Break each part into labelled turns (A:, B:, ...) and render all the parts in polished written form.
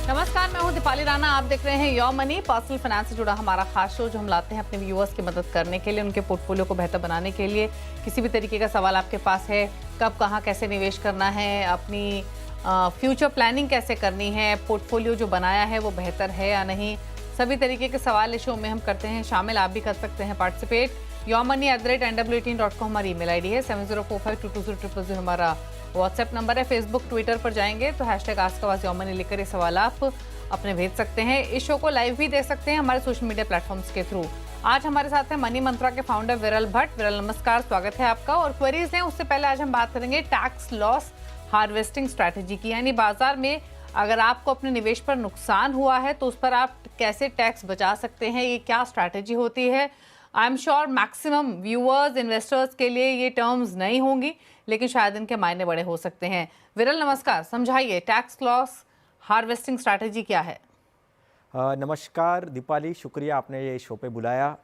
A: नमस्कार, मैं हूं दीपाली राणा। आप देख रहे हैं योर मनी, पर्सनल फाइनेंस से जुड़ा हमारा खास शो जो हम लाते हैं अपने व्यूअर्स की मदद करने के लिए, उनके पोर्टफोलियो को बेहतर बनाने के लिए। किसी भी तरीके का सवाल आपके पास है, कब कहां कैसे निवेश करना है, अपनी फ्यूचर प्लानिंग कैसे करनी है, पोर्टफोलियो जो बनाया है वो बेहतर है या नहीं, सभी तरीके के सवाल इस शो में हम करते हैं शामिल। आप भी कर सकते हैं पार्टिसिपेट। yourmoney@nw18.com हमारी ईमेल आईडी है। 7045220000 हमारा व्हाट्सएप नंबर है। फेसबुक ट्विटर पर जाएंगे तो #AskAwazYourMoney लिखकर ये सवाल आप अपने भेज सकते हैं। इस शो को लाइव भी देख सकते हैं हमारे सोशल मीडिया प्लेटफॉर्म्स के थ्रू। आज हमारे साथ है मनी मंत्रा के फाउंडर विरल भट्ट। विरल, नमस्कार, स्वागत है आपका। और क्वेरीज हैं, उससे पहले आज हम बात करेंगे टैक्स लॉस हार्वेस्टिंग स्ट्रैटेजी की, यानी बाजार में अगर आपको अपने निवेश पर नुकसान हुआ है तो उस पर आप कैसे टैक्स बचा सकते हैं, ये क्या स्ट्रैटेजी होती है। I am sure maximum viewers, investors के लिए ये टर्म्स नहीं होंगी, लेकिन शायद इनके मायने बड़े हो सकते हैं। विरल, नमस्कार, समझाइए टैक्स लॉस हार्वेस्टिंग स्ट्रैटेजी क्या है।
B: नमस्कार दीपाली, शुक्रिया आपने ये शो पे बुलाया।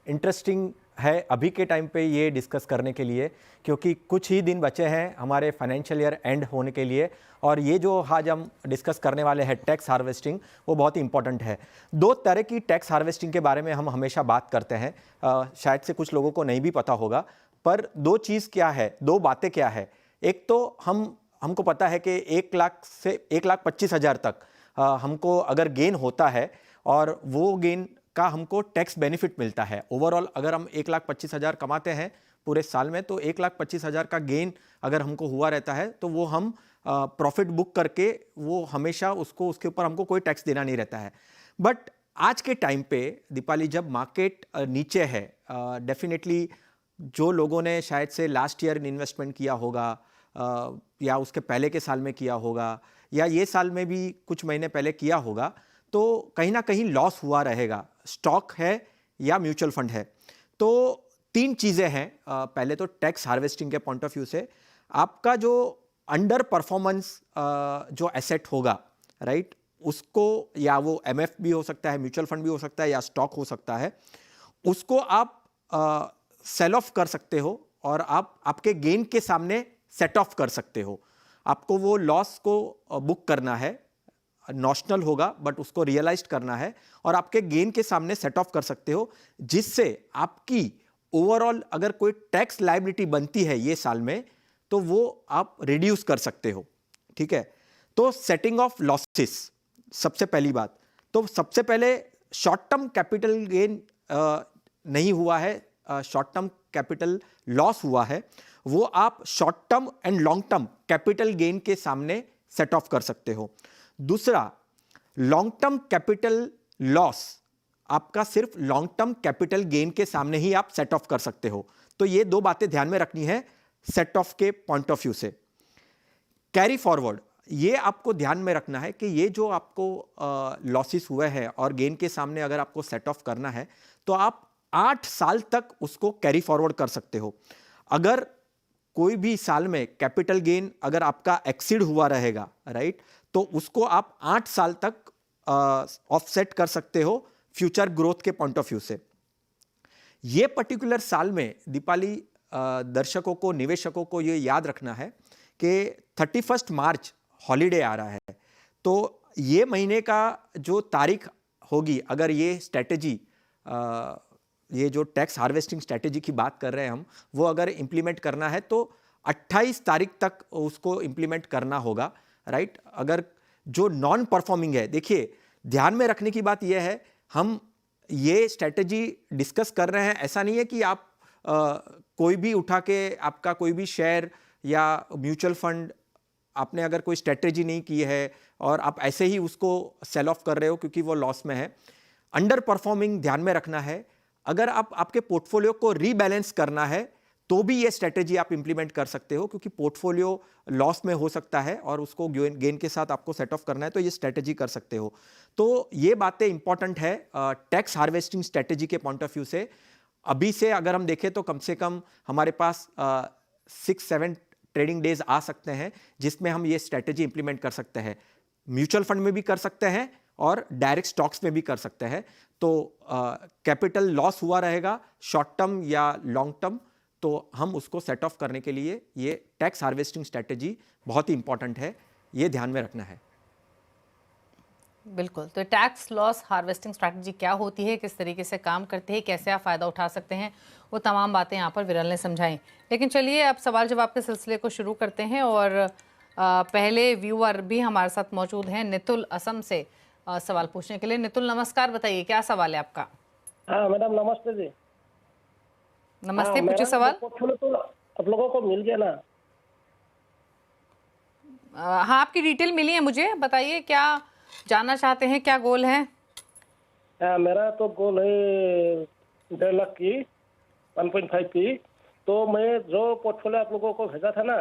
B: इंटरेस्टिंग है अभी के टाइम पे ये डिस्कस करने के लिए, क्योंकि कुछ ही दिन बचे हैं हमारे फाइनेंशियल ईयर एंड होने के लिए, और ये जो आज हम डिस्कस करने वाले हैं टैक्स हार्वेस्टिंग, वो बहुत ही इंपॉर्टेंट है। दो तरह की टैक्स हार्वेस्टिंग के बारे में हम हमेशा बात करते हैं, शायद से कुछ लोगों को नहीं भी पता होगा, पर दो चीज़ क्या है, दो बातें क्या है। एक तो हमको पता है कि 1 लाख से 1,25,000 तक हमको अगर गेन होता है और वो गेन का हमको टैक्स बेनिफिट मिलता है। ओवरऑल अगर हम 1,25,000 कमाते हैं पूरे साल में, तो 1,25,000 का गेन अगर हमको हुआ रहता है तो वो हम प्रॉफिट बुक करके वो हमेशा उसको उसके ऊपर हमको कोई टैक्स देना नहीं रहता है। बट आज के टाइम पे दीपाली, जब मार्केट नीचे है, डेफिनेटली जो लोगों ने शायद से लास्ट ईयर इन्वेस्टमेंट किया होगा, या उसके पहले के साल में किया होगा, या ये साल में भी कुछ महीने पहले किया होगा, तो कहीं ना कहीं लॉस हुआ रहेगा। स्टॉक है या म्यूचुअल फंड है, तो तीन चीज़ें हैं। पहले तो टैक्स हार्वेस्टिंग के पॉइंट ऑफ व्यू से आपका जो अंडर परफॉर्मेंस जो एसेट होगा, राइट, उसको, या वो एमएफ भी हो सकता है, म्यूचुअल फंड भी हो सकता है, या स्टॉक हो सकता है, उसको आप सेल ऑफ कर सकते हो और आप आपके गेन के सामने सेट ऑफ कर सकते हो। आपको वो लॉस को बुक करना है, नॉशनल होगा बट उसको रियलाइज करना है, और आपके गेन के सामने सेट ऑफ कर सकते हो, जिससे आपकी ओवरऑल अगर कोई टैक्स लायबिलिटी बनती है ये साल में, तो वो आप रिड्यूस कर सकते हो। ठीक है, तो सेटिंग ऑफ लॉसेस सबसे पहली बात। तो सबसे पहले शॉर्ट टर्म कैपिटल गेन नहीं हुआ है, शॉर्ट टर्म कैपिटल लॉस हुआ है, वो आप short term and long term capital gain के सामने सेट ऑफ कर सकते हो। दूसरा, लॉन्ग टर्म कैपिटल लॉस आपका सिर्फ लॉन्ग टर्म कैपिटल गेन के सामने ही आप सेट ऑफ कर सकते हो। तो ये दो बातें ध्यान में रखनी है सेट ऑफ के पॉइंट ऑफ व्यू से। कैरी फॉरवर्ड, ये आपको ध्यान में रखना है कि ये जो आपको लॉसेस हुए हैं और गेन के सामने अगर आपको सेट ऑफ करना है, तो आप 8 साल तक उसको कैरी फॉरवर्ड कर सकते हो। अगर कोई भी साल में कैपिटल गेन अगर आपका एक्सीड हुआ रहेगा, राइट, तो उसको आप 8 साल तक ऑफसेट कर सकते हो फ्यूचर ग्रोथ के पॉइंट ऑफ व्यू से। ये पर्टिकुलर साल में दीपाली, दर्शकों को, निवेशकों को ये याद रखना है कि 31 मार्च हॉलीडे आ रहा है, तो ये महीने का जो तारीख होगी, अगर ये स्ट्रैटेजी, ये जो टैक्स हार्वेस्टिंग स्ट्रैटेजी की बात कर रहे हैं हम, वो अगर इंप्लीमेंट करना है तो 28 तारीख तक उसको इंप्लीमेंट करना होगा, राइट। अगर जो नॉन परफॉर्मिंग है, देखिए ध्यान में रखने की बात यह है, हम ये स्ट्रैटेजी डिस्कस कर रहे हैं, ऐसा नहीं है कि आप कोई भी उठा के आपका कोई भी शेयर या म्यूचुअल फंड, आपने अगर कोई स्ट्रैटेजी नहीं की है और आप ऐसे ही उसको सेल ऑफ कर रहे हो क्योंकि वो लॉस में है। अंडर परफॉर्मिंग ध्यान में रखना है। अगर आप आपके पोर्टफोलियो को रीबैलेंस करना है तो भी ये स्ट्रैटेजी आप इंप्लीमेंट कर सकते हो, क्योंकि पोर्टफोलियो लॉस में हो सकता है और उसको गेन के साथ आपको सेट ऑफ करना है, तो ये स्ट्रैटेजी कर सकते हो। तो ये बातें इंपॉर्टेंट है टैक्स हार्वेस्टिंग स्ट्रैटेजी के पॉइंट ऑफ व्यू से। अभी से अगर हम देखें तो कम से कम हमारे पास 6-7 ट्रेडिंग डेज आ सकते हैं जिसमें हम ये स्ट्रैटेजी इंप्लीमेंट कर सकते हैं। म्यूचुअल फंड में भी कर सकते हैं और डायरेक्ट स्टॉक्स में भी कर सकते हैं। तो कैपिटल लॉस हुआ रहेगा शॉर्ट टर्म या लॉन्ग टर्म, तो हम उसको सेट ऑफ करने के लिए ये टैक्स हार्वेस्टिंग स्ट्रैटेजी बहुत ही इंपॉर्टेंट है, ये ध्यान में रखना है।
A: बिल्कुल। तो टैक्स लॉस हार्वेस्टिंग स्ट्रैटेजी क्या होती है, किस तरीके से काम करती है, कैसे आप फ़ायदा उठा सकते हैं, वो तमाम बातें यहाँ पर विरल ने समझाई। लेकिन चलिए अब सवाल जवाब के सिलसिले को शुरू करते हैं और पहले व्यूअर भी हमारे साथ मौजूद हैं नितुल असम से सवाल पूछने के लिए। नितुल नमस्कार, बताइए क्या सवाल है आपका?
C: हाँ मैडम नमस्ते जी।
A: नमस्ते,
C: हाँ
A: पूछिए
C: मेरा
A: सवाल।
C: पोर्टफोलियो तो आप लोगों को मिल गया ना।
A: हाँ, आपकी डिटेल मिली है मुझे, बताइए क्या जानना चाहते हैं, क्या गोल है?
C: हाँ मेरा तो गोल है 1.5 लाख की 1.5 की। तो मैं जो पोर्टफोलियो आप लोगों को भेजा था ना,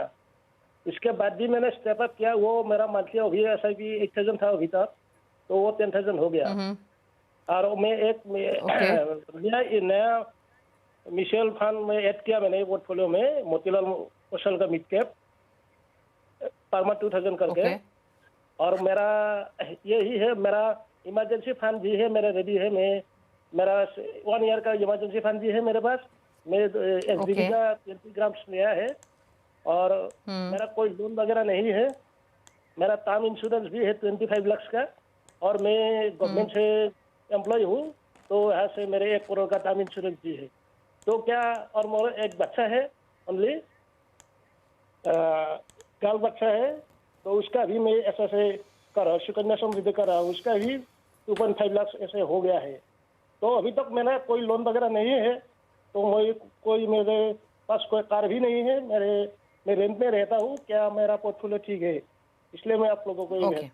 C: इसके बाद भी मैंने स्टेप अप किया। वो मेरा मंथली अभी SIP 8,000 था अभी तक, तो वो 10,000 हो गया। और मैं एक
A: ओके।
C: नया म्यूचुअल फंड में ऐड किया मैंने पोर्टफोलियो में, मोतीलाल ओसल का मिड कैप परमा 2,000 करके।
A: ओके।
C: और मेरा यही है, मेरा इमरजेंसी फंड भी है मेरा रेडी है। मेरा 1 ईयर का इमरजेंसी फंड भी है मेरे पास। मैं SBD
A: ओके।
C: का 20 ग्राम्स लिया है। और मेरा कोई लोन वगैरह नहीं है। मेरा टर्म इंश्योरेंस भी है 25 लाख का। और मैं गवर्नमेंट से एम्प्लॉय हूँ, तो यहाँ से मेरे 1 करोड़ का टर्म इंश्योरेंस भी है। तो क्या, और मेरा एक बच्चा है ओनली, गर्ल बच्चा है, तो उसका भी मैं ऐसे कर रहा हूँ, सुकन्या समृद्धि कर रहा हूँ। उसका भी 2.5 लाख ऐसे हो गया है। तो अभी तक मेरा कोई लोन वगैरह नहीं है। तो मेरे पास कोई कार भी नहीं है। मैं रेंट में रहता हूँ। क्या मेरा पोर्टफोलियो ठीक है? इसलिए मैं आप लोगों को
A: ओके,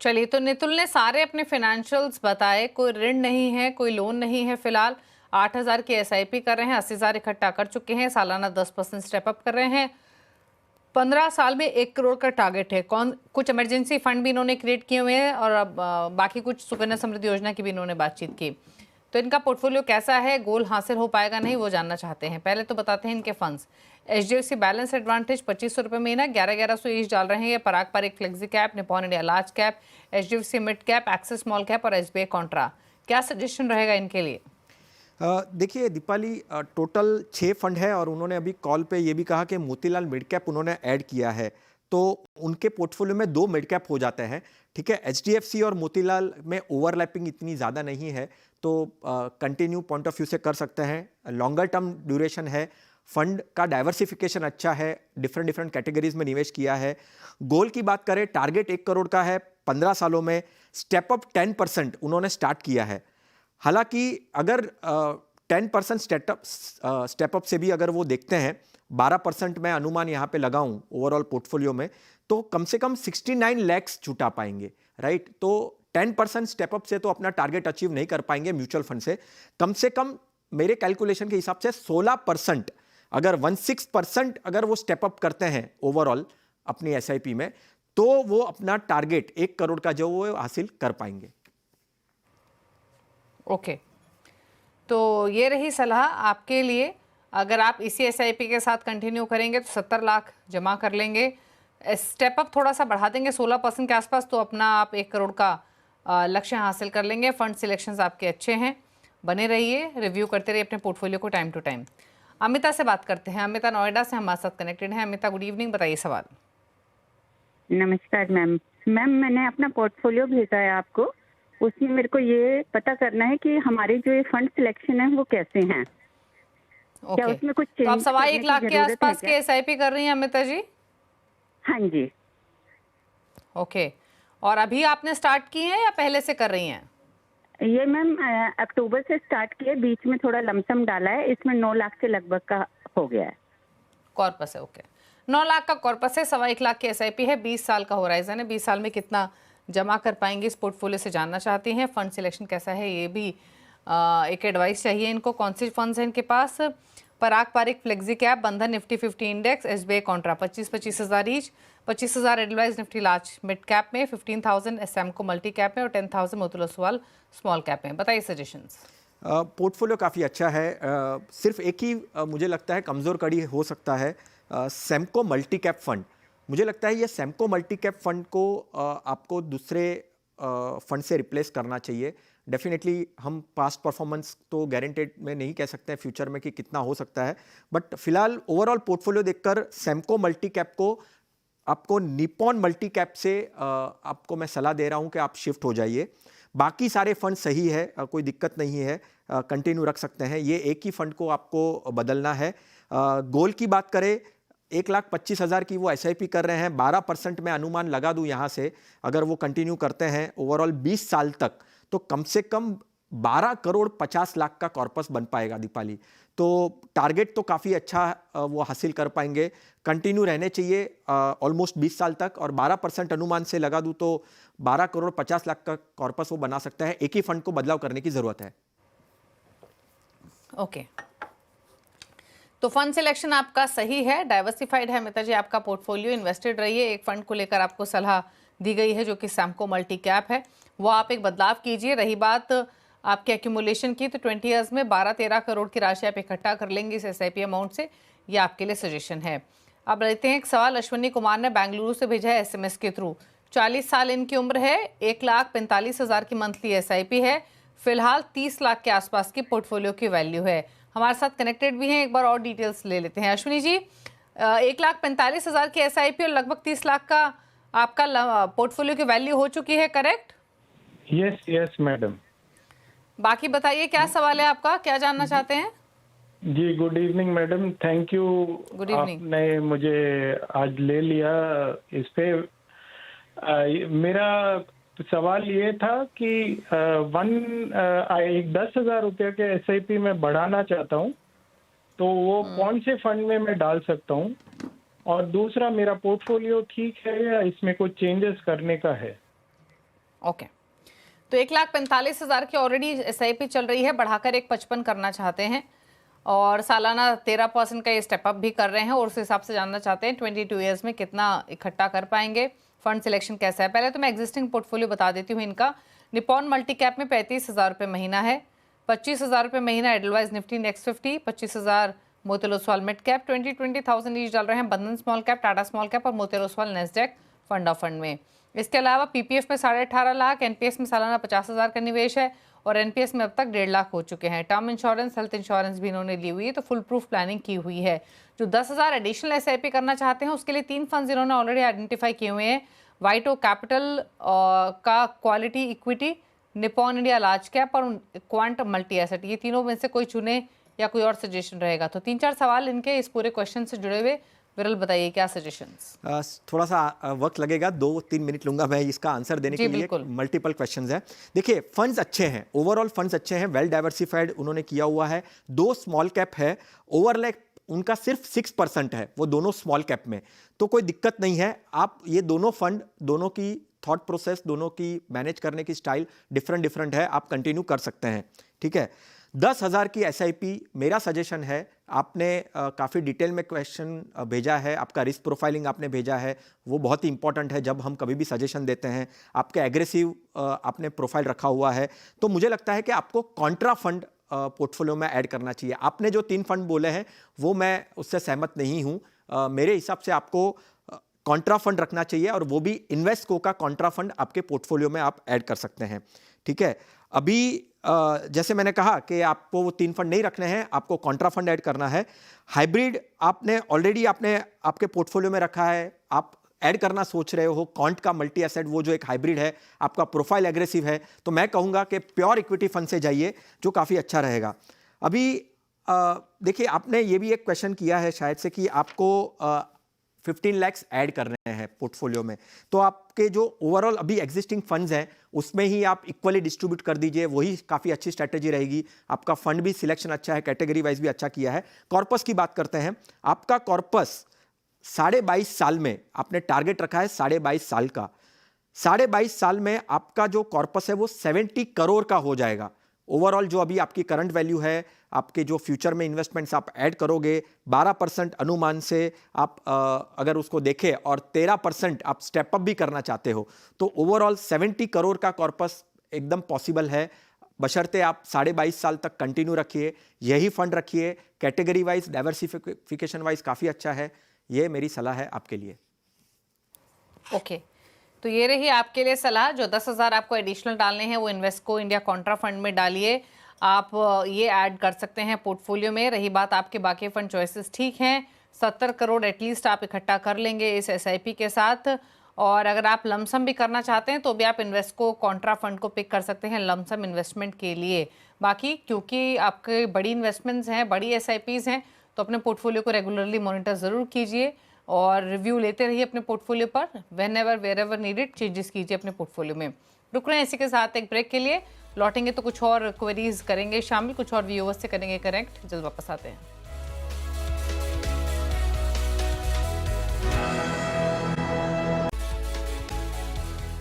A: चलिए तो नितुल ने सारे अपने फाइनेंशियल्स बताए, कोई ऋण नहीं है, कोई लोन नहीं है फिलहाल। 8,000 की SIP कर रहे हैं, 80,000 इकट्ठा कर चुके हैं, सालाना 10% स्टेप अप कर रहे हैं, 15 साल में 1 करोड़ का टारगेट है। कुछ इमरजेंसी फंड भी इन्होंने क्रिएट किए हुए हैं और अब बाकी कुछ सुकन्या समृद्धि योजना की भी इन्होंने बातचीत की। तो इनका पोर्टफोलियो कैसा है, गोल हासिल हो पाएगा नहीं, वो जानना चाहते हैं। पहले तो बताते हैं इनके फंड्स। HDFC बैलेंस एडवांटेज 2500 रुपये महीना, 1100 ईच डाल रहे हैं ये। पराग पर एक flexi cap, Nippon India large cap, HDFC mid cap, axis small cap और SBI कॉन्ट्रा। क्या सजेशन रहेगा इनके लिए?
B: देखिए दीपाली, टोटल 6 फंड है और उन्होंने अभी कॉल पे ये भी कहा कि मोतीलाल मिड कैप उन्होंने ऐड किया है, तो उनके पोर्टफोलियो में 2 मिड कैप हो जाते हैं। ठीक है, HDFC और मोतीलाल में ओवरलैपिंग इतनी ज़्यादा नहीं है, तो कंटिन्यू पॉइंट ऑफ व्यू से कर सकते हैं। लॉन्गर टर्म ड्यूरेशन है, फंड का डाइवर्सिफिकेशन अच्छा है, डिफरेंट कैटेगरीज में निवेश किया है। गोल की बात करें, टारगेट 1 करोड़ का है 15 सालों में, स्टेप अप 10% उन्होंने स्टार्ट किया है। हालांकि अगर 10% स्टेप अप से भी अगर वो देखते हैं, 12% मैं अनुमान यहाँ पे लगाऊं ओवरऑल पोर्टफोलियो में, तो कम से कम 69 लैक्स जुटा पाएंगे, राइट। तो 10% स्टेप अप से तो अपना टारगेट अचीव नहीं कर पाएंगे म्यूचुअल फंड से कम मेरे कैलकुलेशन के हिसाब से 16%, अगर 16% अगर वो स्टेप अप करते हैं ओवरऑल अपनी SIP में, तो वो अपना टारगेट 1 करोड़ का जो वो हासिल कर पाएंगे।
A: ओके, तो ये रही सलाह आपके लिए। अगर आप इसी SIP के साथ कंटिन्यू करेंगे तो 70 लाख जमा कर लेंगे। स्टेप अप थोड़ा सा बढ़ा देंगे 16% के आसपास, तो अपना आप 1 करोड़ का लक्ष्य हासिल कर लेंगे। फंड सिलेक्शंस आपके अच्छे हैं, बने रहिए, रिव्यू करते रहिए अपने पोर्टफोलियो को टाइम टू टाइम। अमिता से बात करते हैं। अमिता नोएडा से हमारे साथ कनेक्टेड है। अमिता, गुड इवनिंग, बताइए सवाल।
D: नमस्कार मैम। मैंने अपना पोर्टफोलियो भेजा है आपको, उसमें मेरे को ये पता करना है कि हमारे जो ये फंड सिलेक्शन है वो कैसे हैं। क्या
A: ओके,
D: उसमें कुछ
A: तो आप
D: चेंज
A: 1.25 लाख के आसपास के SIP कर रही हैं अमिता जी?
D: हाँ जी।
A: ओके, और अभी आपने स्टार्ट की है या पहले से कर रही हैं?
D: ये मैम अक्टूबर से स्टार्ट किए, बीच में थोड़ा लमसम डाला है, इसमें 9 लाख के लगभग का हो गया है।
A: कॉर्पस है, ओके। 9 लाख का कॉर्पस है, 1.25 लाख की SIP है, 20 साल का होराइजन है। 20 साल में कितना जमा कर पाएंगे इस पोर्टफोलियो से जानना चाहती हैं। फंड सिलेक्शन कैसा है ये भी एक एडवाइस चाहिए इनको। कौन से फंड्स हैं इनके पास? पराग पारिक फ्लेक्सी कैप, बंधन निफ्टी 50 इंडेक्स, SBI कॉन्ट्रा 25 हज़ार each, 25,000 advise Nifty large mid cap में, 15,000 सैमको मल्टी कैप में और 10,000 मोतीलाल ओसवाल स्मॉल कैप में। बताइए सजेशंस।
B: पोर्टफोलियो काफ़ी अच्छा है। सिर्फ एक ही मुझे लगता है कमज़ोर कड़ी हो सकता है, सैमको मल्टी कैप फंड। मुझे लगता है ये सैमको मल्टी कैप फंड को आपको दूसरे फंड से रिप्लेस करना चाहिए। डेफिनेटली हम पास्ट परफॉर्मेंस तो गारंटेड में नहीं कह सकते हैं फ्यूचर में कि कितना हो सकता है, बट फिलहाल ओवरऑल पोर्टफोलियो देखकर सैमको मल्टी कैप को आपको निपॉन मल्टी कैप से आपको मैं सलाह दे रहा हूं कि आप शिफ्ट हो जाइए। बाकी सारे फंड सही है, कोई दिक्कत नहीं है, कंटिन्यू रख सकते हैं। ये एक ही फंड को आपको बदलना है। गोल की बात करें, 1,25,000 की वो SIP कर रहे हैं, 12% में अनुमान लगा दूं यहाँ से, अगर वो कंटिन्यू करते हैं ओवरऑल 20 साल तक, तो कम से कम 12 करोड़ 50 लाख का कॉर्पस बन पाएगा दीपाली। तो टारगेट तो काफ़ी अच्छा वो हासिल कर पाएंगे। कंटिन्यू रहने चाहिए ऑलमोस्ट 20 साल तक, और 12% अनुमान से लगा दूं तो 12 करोड़ 50 लाख का कॉर्पस वो बना सकता है। एक ही फंड को बदलाव करने की ज़रूरत है।
A: ओके, तो फंड सिलेक्शन आपका सही है, डाइवर्सिफाइड है मिता जी आपका पोर्टफोलियो, इन्वेस्टेड रहिए। एक फंड को लेकर आपको सलाह दी गई है जो कि सैमको मल्टी कैप है, वो आप एक बदलाव कीजिए। रही बात आपके एक्यूमुलेशन की, तो 20 ईयर्स में 12-13 करोड़ की राशि आप इकट्ठा कर लेंगे इस SIP अमाउंट से, ये आपके लिए सजेशन है। अब रहते हैं एक सवाल अश्विनी कुमार ने बेंगलुरु से भेजा है SMS के थ्रू। 40 साल इनकी उम्र है, 1,45,000 की मंथली SIP है, फिलहाल 30 लाख के आसपास की पोर्टफोलियो की वैल्यू है। हमारे साथ कनेक्टेड भी हैं, एक बार और डिटेल्स ले लेते हैं। अश्विनी जी, 1,45,000 की SIP और लगभग 30 लाख का आपका पोर्टफोलियो की वैल्यू हो चुकी है, करेक्ट?
E: Yes madam.
A: बाकी बताइए क्या सवाल है आपका, क्या जानना चाहते हैं?
E: जी good evening madam, thank you.
A: Good evening.
E: आपने मुझे आज ले लिया इस पे। मेरा सवाल ये था कि एक 10,000 रुपये के SIP में बढ़ाना चाहता हूँ, तो वो कौन से फंड में मैं डाल सकता हूँ? और दूसरा, मेरा पोर्टफोलियो ठीक है या इसमें कुछ चेंजेस करने का है?
A: ओके, तो 1,45,000 की ऑलरेडी SIP चल रही है, बढ़ाकर 1,55 करना चाहते हैं और सालाना 13% का ये स्टेप अप भी कर रहे हैं, और उस हिसाब से जानना चाहते हैं 22 ईयर्स में कितना इकट्ठा कर पाएंगे, फंड सिलेक्शन कैसा है। पहले तो मैं एग्जिस्टिंग पोर्टफोलियो बता देती हूँ इनका। निपॉन मल्टी कैप में 35,000 रुपये महीना है, 25,000 रुपये महीना Edelweiss Nifty next 50, 25,000 Motilal Oswal mid cap, 20,000 each डाल रहे हैं Bandhan small cap, Tata small cap और Motilal Oswal Nasdaq fund of fund में। इसके अलावा PPF में 18.5 लाख, NPS में सालाना 50,000 का निवेश है, और NPS में अब तक 1.5 लाख हो चुके हैं। टर्म इंश्योरेंस, हेल्थ इंश्योरेंस भी इन्होंने ली हुई है, तो फुल प्रूफ प्लानिंग की हुई है। जो 10,000 एडिशनल SIP करना चाहते हैं उसके लिए 3 फंड्स इन्होंने ऑलरेडी आइडेंटिफाई किए हुए हैं। वाइटो कैपिटल का quality equity, Nippon India large cap और क्वांट मल्टी एसेट, ये तीनों में से कोई चुने या कोई और सजेशन रहेगा। तो 3-4 सवाल इनके इस पूरे क्वेश्चन से जुड़े हुए, विरल बताइए क्या सजेशंस?
B: थोड़ा सा वक्त लगेगा, 2-3 मिनट लूंगा मैं इसका आंसर देने के लिए। मल्टीपल क्वेश्चंस हैं। देखिए, फंड्स अच्छे हैं, ओवरऑल फंड्स अच्छे हैं, वेल डाइवर्सिफाइड उन्होंने किया हुआ है। 2 स्मॉल कैप है, ओवरलैप उनका सिर्फ 6% है, वो दोनों स्मॉल कैप में, तो कोई दिक्कत नहीं है। आप ये दोनों फंड, दोनों की थॉट प्रोसेस, दोनों की मैनेज करने की स्टाइल डिफरेंट है, आप कंटिन्यू कर सकते हैं, ठीक है। 10,000 की SIP मेरा सजेशन है, आपने काफ़ी डिटेल में क्वेश्चन भेजा है, आपका रिस्क प्रोफाइलिंग आपने भेजा है, वो बहुत ही इंपॉर्टेंट है जब हम कभी भी सजेशन देते हैं। आपका एग्रेसिव आपने प्रोफाइल रखा हुआ है, तो मुझे लगता है कि आपको कॉन्ट्रा फंड पोर्टफोलियो में ऐड करना चाहिए। आपने जो 3 फंड बोले हैं वो मैं उससे सहमत नहीं हूँ। मेरे हिसाब से आपको कॉन्ट्रा फंड रखना चाहिए, और वो भी इन्वेस्टको का कॉन्ट्रा फंड आपके पोर्टफोलियो में आप ऐड कर सकते हैं, ठीक है। अभी जैसे मैंने कहा कि आपको वो 3 फंड नहीं रखने हैं, आपको कॉन्ट्रा फंड ऐड करना है। हाइब्रिड आपने ऑलरेडी आपके पोर्टफोलियो में रखा है, आप ऐड करना सोच रहे हो कॉन्ट का मल्टी एसेट, वो जो एक हाइब्रिड है, आपका प्रोफाइल एग्रेसिव है, तो मैं कहूँगा कि प्योर इक्विटी फंड से जाइए, जो काफ़ी अच्छा रहेगा। अभी देखिए, आपने ये भी एक क्वेश्चन किया है शायद से कि आपको 15 लाख ऐड करने हैं पोर्टफोलियो में, तो आपके जो ओवरऑल अभी एग्जिस्टिंग फंड्स हैं उसमें ही आप इक्वली डिस्ट्रीब्यूट कर दीजिए, वही काफ़ी अच्छी स्ट्रैटेजी रहेगी। आपका फंड भी सिलेक्शन अच्छा है, कैटेगरी वाइज भी अच्छा किया है। कॉर्पस की बात करते हैं, आपका कॉर्पस 22.5 साल में आपने टारगेट रखा है, 22.5 साल का। 22.5 साल में आपका जो कॉर्पस है वो 70 करोड़ का हो जाएगा। ओवरऑल जो अभी आपकी करंट वैल्यू है, आपके जो फ्यूचर में इन्वेस्टमेंट्स आप ऐड करोगे, 12% अनुमान से आप अगर उसको देखें और 13% आप स्टेप अप भी करना चाहते हो, तो ओवरऑल 70 करोड़ का कॉर्पस एकदम पॉसिबल है, बशर्ते आप 22.5 साल तक कंटिन्यू रखिए, यही फंड रखिए। कैटेगरी वाइज, डाइवर्सिफिकेशन वाइज काफ़ी अच्छा है। ये मेरी सलाह है आपके लिए।
A: ओके, तो ये रही आपके लिए सलाह। जो 10,000 आपको एडिशनल डालने हैं वो इन्वेस्टको इंडिया कॉन्ट्रा फंड में डालिए, आप ये ऐड कर सकते हैं पोर्टफोलियो में। रही बात आपके बाकी फंड चॉइसेस ठीक हैं, 70 करोड़ एटलीस्ट आप इकट्ठा कर लेंगे इस SIP के साथ। और अगर आप लमसम भी करना चाहते हैं तो भी आप इन्वेस्टको कॉन्ट्रा फंड को पिक कर सकते हैं लमसम इन्वेस्टमेंट के लिए। बाकी क्योंकि आपके बड़ी इन्वेस्टमेंट्स हैं, बड़ी SIPs हैं, तो अपने पोर्टफोलियो को रेगुलरली मॉनिटर ज़रूर कीजिए और रिव्यू लेते रहिए अपने पोर्टफोलियो पर। Whenever wherever needed changes कीजिए अपने पोर्टफोलियो में। रुक रहे हैं इसी के साथ एक ब्रेक के लिए, लौटेंगे तो कुछ और क्वेरीज करेंगे शामिल, कुछ और व्यूअर्स से करेंगे कनेक्ट। जल्द वापस आते हैं।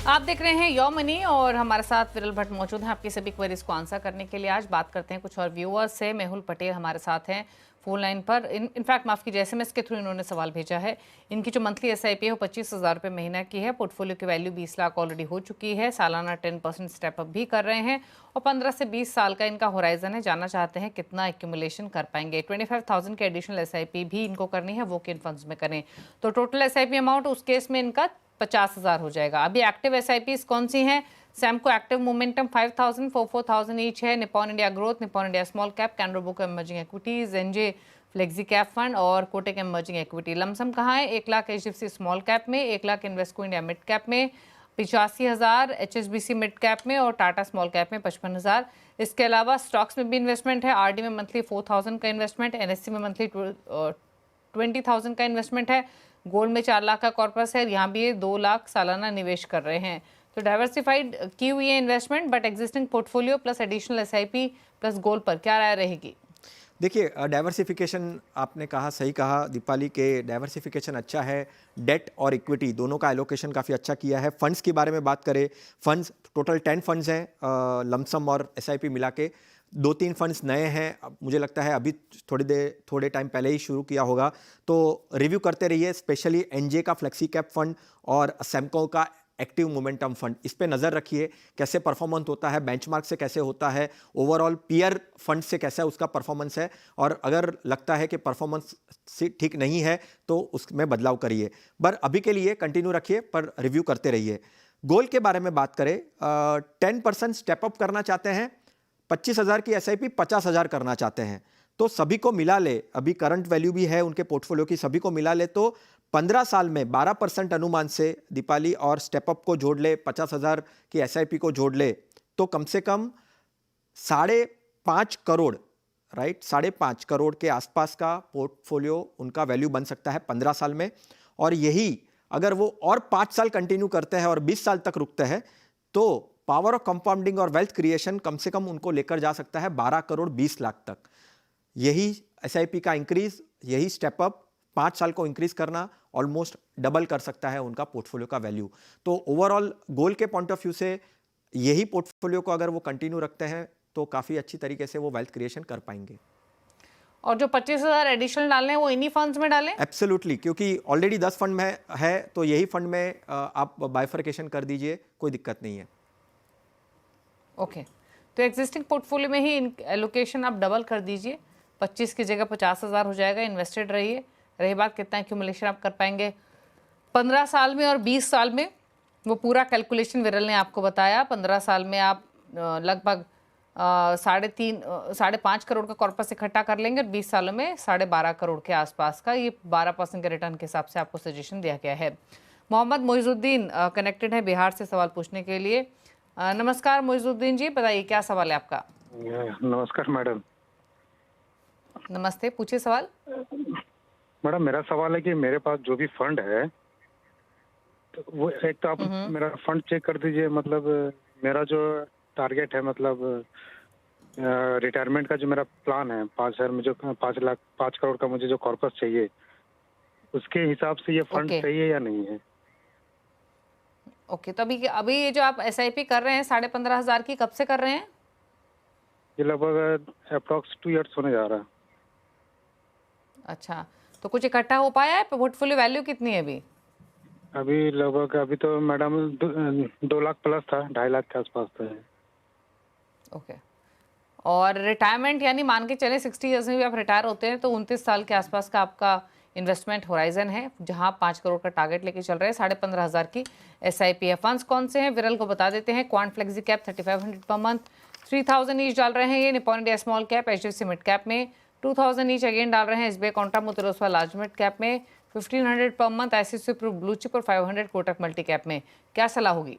A: आप देख रहे हैं यो मनी और हमारे साथ विरल भट्ट मौजूद हैं आपकी सभी क्वेरीज को आंसर करने के लिए। आज बात करते हैं कुछ और व्यूअर्स से। मेहुल पटेल हमारे साथ हैं फोन लाइन पर। इनफैक्ट माफ़ कीजिए, SMS के थ्रू इन्होंने सवाल भेजा है। इनकी जो मंथली SIP है वो 25,000 रुपये महीना की है। पोर्टफोलियो की वैल्यू 20 लाख ऑलरेडी हो चुकी है। सालाना 10% स्टेप अप भी कर रहे हैं और 15 से 20 साल का इनका होराइजन है। जानना चाहते हैं कितना एक्यूमुलेशन कर पाएंगे। 25,000 के एडिशनल SIP भी इनको करनी है, वो किन फंड्स में करें। तो टोटल SIP अमाउंट उस केस में इनका 50,000 हो जाएगा। अभी एक्टिव SIPs कौन सी हैं? सैमको एक्टिव मोमेंटम 5,000 4,000 ईच है। Nippon India growth, Nippon India small cap, Canara book emerging equities, NJ flexi cap fund और कोटक इमर्जिंग इक्विटी। लमसम कहाँ है? 1 लाख HDFC स्मॉल कैप में, 1 लाख इन्वेस्टको इंडिया मिड कैप में, 85,000 HSBC मिड कैप में और टाटा स्मॉल कैप में 55,000। इसके अलावा स्टॉक्स में भी इन्वेस्टमेंट है। RD में मंथली 4,000 का इन्वेस्टमेंट, NSE में मंथली 20,000 का इन्वेस्टमेंट है। गोल्ड में 4 लाख का कॉर्पस है, यहाँ भी ये 2 लाख सालाना निवेश कर रहे हैं। तो डाइवर्सिफाइड की हुई है investment, but existing portfolio plus additional SIP plus gold पर क्या राय रहेगी?
B: देखिए, डाइवर्सिफिकेशन आपने कहा, सही कहा दीपाली के, डाइवर्सिफिकेशन अच्छा है। डेट और इक्विटी दोनों का एलोकेशन काफ़ी अच्छा किया है। फंड्स की बारे में बात करें, फंड्स टोटल 10 फंड्स हैं, लमसम और SIP मिला के। 2-3 फंड्स नए हैं, मुझे लगता है अभी थोड़े टाइम पहले ही शुरू किया होगा, तो रिव्यू करते रहिए। स्पेशली NJ का फ्लेक्सी कैप फंड और सैमको का एक्टिव मोमेंटम फंड, इस पे नज़र रखिए कैसे परफॉर्मेंस होता है, बेंचमार्क से कैसे होता है, ओवरऑल पीयर फंड से कैसा उसका परफॉर्मेंस है। और अगर लगता है कि परफॉर्मेंस ठीक नहीं है तो उसमें बदलाव करिए। पर अभी के लिए कंटिन्यू रखिए, पर रिव्यू करते रहिए। गोल्ड के बारे में बात करें, 10% स्टेप अप करना चाहते हैं, 25,000 की SIP 50,000 करना चाहते हैं, तो सभी को मिला ले, अभी करंट वैल्यू भी है उनके पोर्टफोलियो की, सभी को मिला ले तो 15 साल में 12% अनुमान से दीपाली और स्टेपअप को जोड़ ले, 50,000 की SIP को जोड़ ले, तो कम से कम 5.5 करोड़, राइट, 5.5 करोड़ के आसपास का पोर्टफोलियो उनका वैल्यू बन सकता है 15 साल में। और यही अगर वो और 5 साल कंटिन्यू करते हैं और 20 साल तक रुकते हैं तो पावर ऑफ कंपाउंडिंग और वेल्थ क्रिएशन कम से कम उनको लेकर जा सकता है 12 करोड़ 20 लाख तक। यही SIP का इंक्रीज, यही स्टेपअप 5 साल को इंक्रीज करना ऑलमोस्ट डबल कर सकता है उनका पोर्टफोलियो का वैल्यू। तो ओवरऑल गोल के पॉइंट ऑफ व्यू से यही पोर्टफोलियो को अगर वो कंटिन्यू रखते हैं तो काफ़ी अच्छी तरीके से वो वेल्थ क्रिएशन कर पाएंगे।
A: और जो 25,000 एडिशनल डालने हैं वो इन्हीं फंड्स में डालें?
B: एब्सोल्युटली, क्योंकि ऑलरेडी 10 फंड में है तो यही फंड में आप बाइफर्केशन कर दीजिए, कोई दिक्कत नहीं है।
A: ओके, तो एग्जिस्टिंग पोर्टफोलियो में ही एलोकेशन आप डबल कर दीजिए, 25 की जगह 50,000 हो जाएगा। इन्वेस्टेड रहिए। रही बात कितना एक्यूमुलेशन आप कर पाएंगे 15 साल में और 20 साल में, वो पूरा कैलकुलेशन विरल ने आपको बताया। 15 साल में आप लगभग 5.5 करोड़ का कॉर्पस इकट्ठा कर लेंगे और 20 सालों में 12.5 करोड़ के आसपास का, ये 12% के रिटर्न के हिसाब से आपको सजेशन दिया गया है। मोहम्मद मोइजुद्दीन कनेक्टेड है बिहार से सवाल पूछने के लिए। नमस्कार मोइजुद्दीन जी, बताइए क्या सवाल है आपका?
F: नमस्कार मैडम।
A: नमस्ते, पूछिए सवाल।
F: मैडम, मेरा सवाल है कि मेरे पास जो भी फंड है तो वो एक तो आप मेरा फंड चेक कर दीजिए। मतलब मेरा जो टारगेट है, मतलब रिटायरमेंट का जो मेरा प्लान है, 5,000 में जो 5 करोड़ का मुझे जो कॉर्पस चाहिए, उसके हिसाब से ये फंड सही है या नहीं है?
A: ओके, तो अभी ये जो आप SIP कर रहे हैं 15,500 की, कब से कर रहे हैं?
F: ये लगभग अप्रॉक्स 2 years होने जा रहा है।
A: अच्छा, तो कुछ इकट्ठा हो पाया है? पोर्टफोलियो वैल्यू कितनी है अभी?
F: अभी लगभग, अभी तो मैडम 2 लाख प्लस था, 2.5 लाख के आसपास था।
A: ओके, और रिटायरमेंट यानी मान के चले 60 ईयर्स में भी आप रिटायर होते हैं तो 29 साल के आसपास का आपका इन्वेस्टमेंट होराइजन है, जहां 5 करोड़ का टारगेट लेके चल रहे हैं। 15,500 की SIP है। फंड्स कौन से हैं विरल को बता देते हैं। Quant flexi cap 3,500 per month, 3,000 each डाल रहे हैं ये Nippon India small cap, HDFC mid cap में, 2000 ईच अगेन डाल रहे हैं SBI Contra, Motilal Oswal large mid cap में 1500 per month, ICICI Pru blue chip और 500 कोटक मल्टी कैप में। क्या सलाह होगी?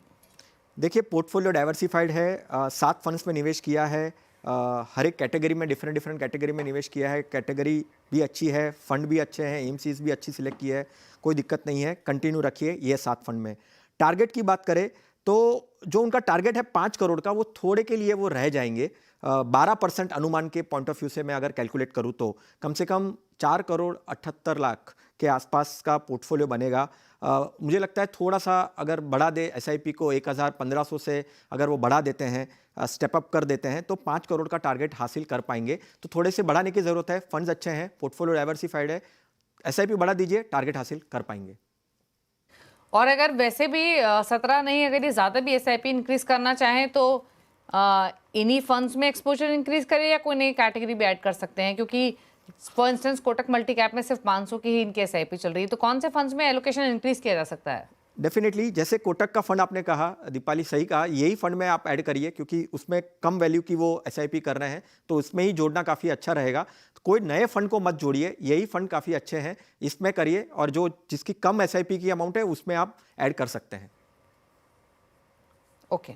B: देखिए पोर्टफोलियो डाइवर्सिफाइड है, 7 फंड्स में निवेश किया है, हर एक कैटेगरी में डिफरेंट कैटेगरी में निवेश किया है। कैटेगरी भी अच्छी है, फंड भी अच्छे हैं, एमसीज भी अच्छी सिलेक्ट की है, कोई दिक्कत नहीं है, कंटिन्यू रखिए ये 7 फंड में। टारगेट की बात करें तो जो उनका टारगेट है 5 करोड़ का, वो थोड़े के लिए वो रह जाएंगे। 12% अनुमान के पॉइंट ऑफ व्यू से मैं अगर कैलकुलेट करूँ तो कम से कम 4 करोड़ 78 लाख के आसपास का पोर्टफोलियो बनेगा। मुझे लगता है थोड़ा सा अगर बढ़ा दे एसआईपी को 1500 से अगर वो बढ़ा देते हैं, स्टेप अप कर देते हैं तो 5 करोड़ का टारगेट हासिल कर पाएंगे। तो थोड़े से बढ़ाने की ज़रूरत है, फंड्स अच्छे हैं, पोर्टफोलियो डाइवर्सिफाइड है, एसआईपी बढ़ा दीजिए, टारगेट हासिल कर पाएंगे।
A: और अगर वैसे भी 17 नहीं, अगर ये ज़्यादा भी एसआईपी इंक्रीज करना चाहें तो इन्हीं फंड्स में एक्सपोजर इंक्रीज करें या कोई नई कैटेगरी भी ऐड कर सकते हैं? क्योंकि for instance Kotak multi cap में सिर्फ 500 की ही इनकी एसआईपी चल रही है, तो कौन से फंड्स में एलोकेशन इंक्रीज किया जा सकता है?
B: डेफिनेटली, जैसे कोटक का फंड आपने कहा, दीपाली सही कहा, यही फंड में आप ऐड करिए क्योंकि उसमें कम वैल्यू की वो एसआईपी कर रहे हैं, तो उसमें ही जोड़ना काफ़ी अच्छा रहेगा। तो कोई नए फंड को मत जोड़िए, यही फंड काफ़ी अच्छे हैं, इसमें करिए, और जो जिसकी कम एसआईपी की अमाउंट है उसमें आप ऐड कर सकते हैं।
A: ओके,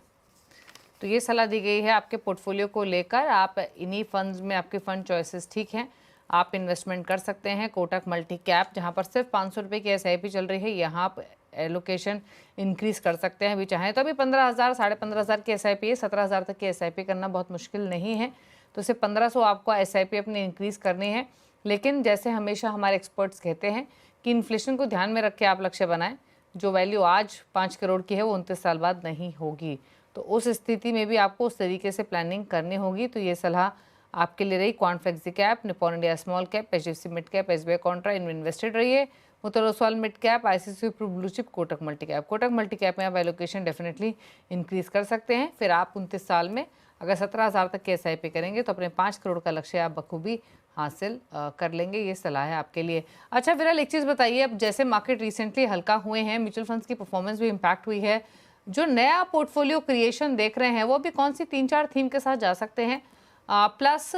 A: तो ये सलाह दी गई है आपके पोर्टफोलियो को लेकर। आप इन्हीं फंड्स में, आपके फंड चॉइसेस ठीक हैं, आप इन्वेस्टमेंट कर सकते हैं। कोटक मल्टी कैप जहाँ पर सिर्फ 500 रुपये की एसआईपी चल रही है, यहाँ आप एलोकेशन इंक्रीज कर सकते हैं अभी चाहें तो। अभी 15,000 15,500 की एसआईपी है, 17,000 तक की एसआईपी करना बहुत मुश्किल नहीं है, तो सिर्फ 1500 आपको एसआईपी अपनी इंक्रीज करनी है। लेकिन जैसे हमेशा हमारे एक्सपर्ट्स कहते हैं कि इन्फ्लेशन को ध्यान में रख के आप लक्ष्य बनाएं। जो वैल्यू आज 5 करोड़ की है वो 29 साल बाद नहीं होगी, तो उस स्थिति में भी आपको उस तरीके से प्लानिंग करनी होगी। तो ये सलाह आपके लिए रही। Quant flexi cap, Nippon India small cap, HDFC mid cap, SBI Contra इनमें इन्वेस्टेड रहिए। Motilal Oswal mid cap, ICICI Pru blue chip, Kotak multi cap. Kotak multi cap में आप एलोकेशन डेफिनेटली इंक्रीज कर सकते हैं। फिर आप 29 साल में अगर 17,000 तक के एसआईपी करेंगे तो अपने 5 करोड़ का लक्ष्य आप बखूबी हासिल कर लेंगे। ये सलाह है आपके लिए। अच्छा विरल, एक चीज़ बताइए, अब जैसे मार्केट रिसेंटली हल्का हुए हैं, म्यूचुअल फंड्स की परफॉर्मेंस भी इम्पैक्ट हुई है, जो नया पोर्टफोलियो क्रिएशन देख रहे हैं वो भी कौन सी 3-4 थीम के साथ जा सकते हैं? प्लस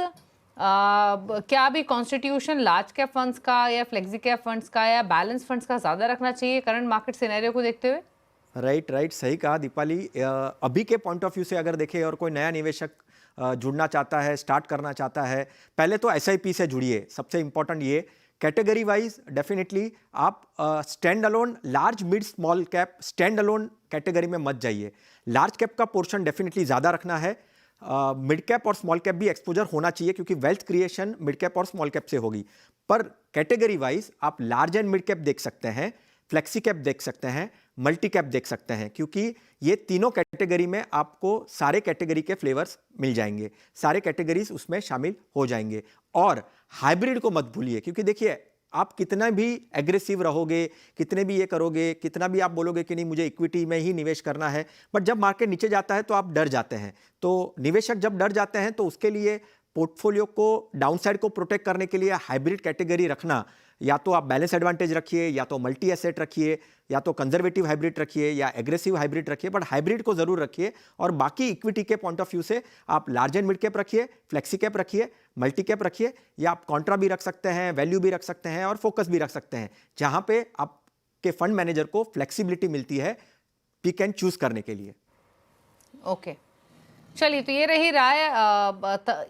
A: क्या अभी कॉन्स्टिट्यूशन लार्ज कैप फंड्स का या फ्लेक्सी कैप फंड्स का या बैलेंस फंड्स का ज़्यादा रखना चाहिए करंट मार्केट सिनेरियो को देखते हुए?
B: राइट, सही कहा दीपाली। अभी के पॉइंट ऑफ व्यू से अगर देखें और कोई नया निवेशक जुड़ना चाहता है, स्टार्ट करना चाहता है, पहले तो एसआईपी से जुड़िए। सबसे इंपॉर्टेंट ये कैटेगरी वाइज डेफिनेटली आप stand alone large mid small cap stand alone category में मत जाइए। लार्ज कैप का पोर्शन डेफिनेटली ज़्यादा रखना है। मिड कैप और स्मॉल कैप भी एक्सपोजर होना चाहिए क्योंकि वेल्थ क्रिएशन मिड कैप और स्मॉल कैप से होगी। पर कैटेगरी वाइज आप लार्ज एंड मिड कैप देख सकते हैं, फ्लेक्सी कैप देख सकते हैं, मल्टी कैप देख सकते हैं, क्योंकि ये तीनों कैटेगरी में आपको सारे कैटेगरी के फ्लेवर्स मिल जाएंगे, सारे कैटेगरीज उसमें शामिल हो जाएंगे। और हाइब्रिड को मत भूलिए, क्योंकि देखिए आप कितना भी एग्रेसिव रहोगे, कितने भी ये करोगे, कितना भी आप बोलोगे कि नहीं मुझे इक्विटी में ही निवेश करना है, बट जब मार्केट नीचे जाता है तो आप डर जाते हैं। तो निवेशक जब डर जाते हैं तो उसके लिए पोर्टफोलियो को डाउनसाइड को प्रोटेक्ट करने के लिए हाइब्रिड कैटेगरी रखना, या तो आप बैलेंस एडवांटेज रखिए, या तो मल्टी एसेट रखिए, या तो कंजर्वेटिव हाइब्रिड रखिए, या एग्रेसिव हाइब्रिड रखिए, बट हाइब्रिड को जरूर रखिए। और बाकी इक्विटी के पॉइंट ऑफ व्यू से आप लार्ज एंड मिड कैप रखिए, फ्लेक्सी कैप रखिए, मल्टी कैप रखिए, या आप कॉन्ट्रा भी रख सकते हैं, वैल्यू भी रख सकते हैं और फोकस भी रख सकते हैं, जहां पे आपके फंड मैनेजर को फ्लेक्सिबिलिटी मिलती है पिक एंड चूज करने के लिए।
A: ओके, चलिए, तो ये रही राय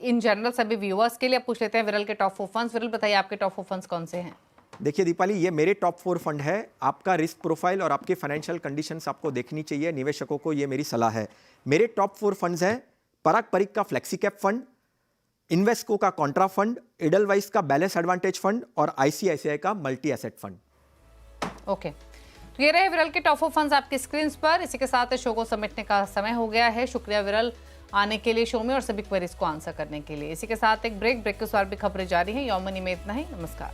A: इन जनरल सभी व्यूअर्स के लिए। अब पूछ लेते हैं विरल के टॉप 4 फंड्स। विरल बताइए आपके टॉप 4 फंड्स कौन से हैं?
B: देखिए दीपाली, ये मेरे टॉप 4 फंड है। आपका रिस्क प्रोफाइल और आपके फाइनेंशियल कंडीशंस आपको देखनी चाहिए, निवेशकों को ये मेरी सलाह है। मेरे टॉप 4 फंड्स हैं पराग परिक का फ्लेक्सी कैप फंड, इन्वेस्को का कॉन्ट्रा फंड, एडलवाइस का बैलेंस एडवांटेज फंड और आईसीआईसीआई का मल्टी एसेट फंड।
A: ओके, तो ये रहे विरल के टॉप 4 फंड्स आपकी स्क्रीन पर। इसी के साथ शो को समेटने का समय हो गया है। शुक्रिया विरल आने के लिए शो में और सभी क्वेरीज को आंसर करने के लिए। इसी के साथ एक ब्रेक के बाद भी खबरें जारी हैं। योर मनी में इतना ही। नमस्कार।